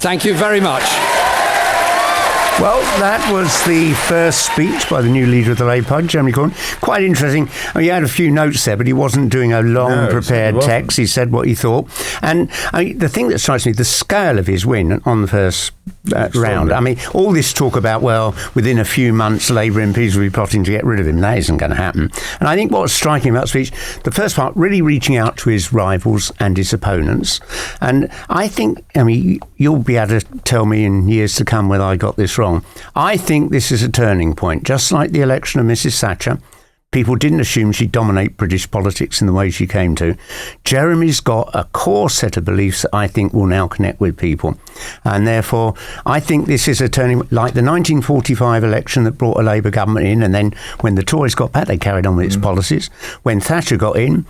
Thank you very much. Well, that was the first speech by the new leader of the Labour Party, Jermy Corbyn. Quite interesting. He had a few notes there, but he wasn't doing a long prepared text. He said what he thought. And the thing that strikes me, the scale of his win on the first round. I mean, all this talk about, well, within a few months, Labour MPs will be plotting to get rid of him. That isn't going to happen. And I think what's striking about the speech, the first part, really reaching out to his rivals and his opponents. And I think, you'll be able to tell me in years to come whether I got this wrong. I think this is a turning point. Just like the election of Mrs. Thatcher, people didn't assume she'd dominate British politics in the way she came to. Jeremy's got a core set of beliefs that I think will now connect with people. And therefore, I think this is a turning, like the 1945 election that brought a Labour government in, and then when the Tories got back, they carried on with its policies. When Thatcher got in,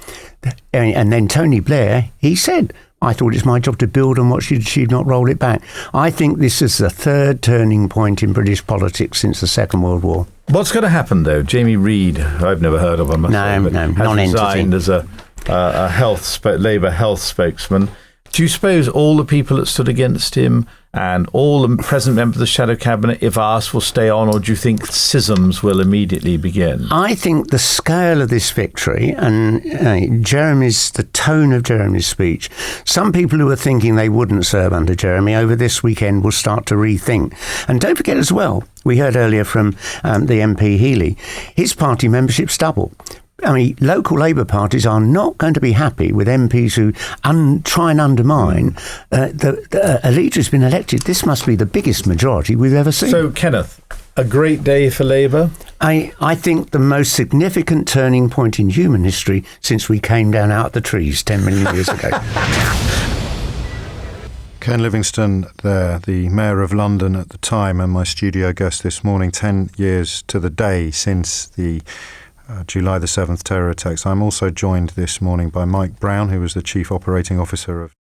and then Tony Blair, he said, I thought it's my job to build on what she'd achieved, not roll it back. I think this is the third turning point in British politics since the Second World War. What's going to happen, though? Jamie Reid, I've never heard of him myself, has resigned as a Labour health spokesman. Do you suppose all the people that stood against him and all the present members of the shadow cabinet, if asked, will stay on, or do you think schisms will immediately begin? I think the scale of this victory and the tone of Jeremy's speech, some people who were thinking they wouldn't serve under Jeremy over this weekend will start to rethink. And don't forget as well, we heard earlier from the MP Healy, his party membership's double. Local Labour parties are not going to be happy with MPs who try and undermine a leader who's been elected. This must be the biggest majority we've ever seen. So, Kenneth, a great day for Labour? I think the most significant turning point in human history since we came down out of the trees 10 million years ago. Ken Livingstone there, the Mayor of London at the time, and my studio guest this morning, 10 years to the day since the July the 7th terror attacks. I'm also joined this morning by Mike Brown, who was the Chief Operating Officer of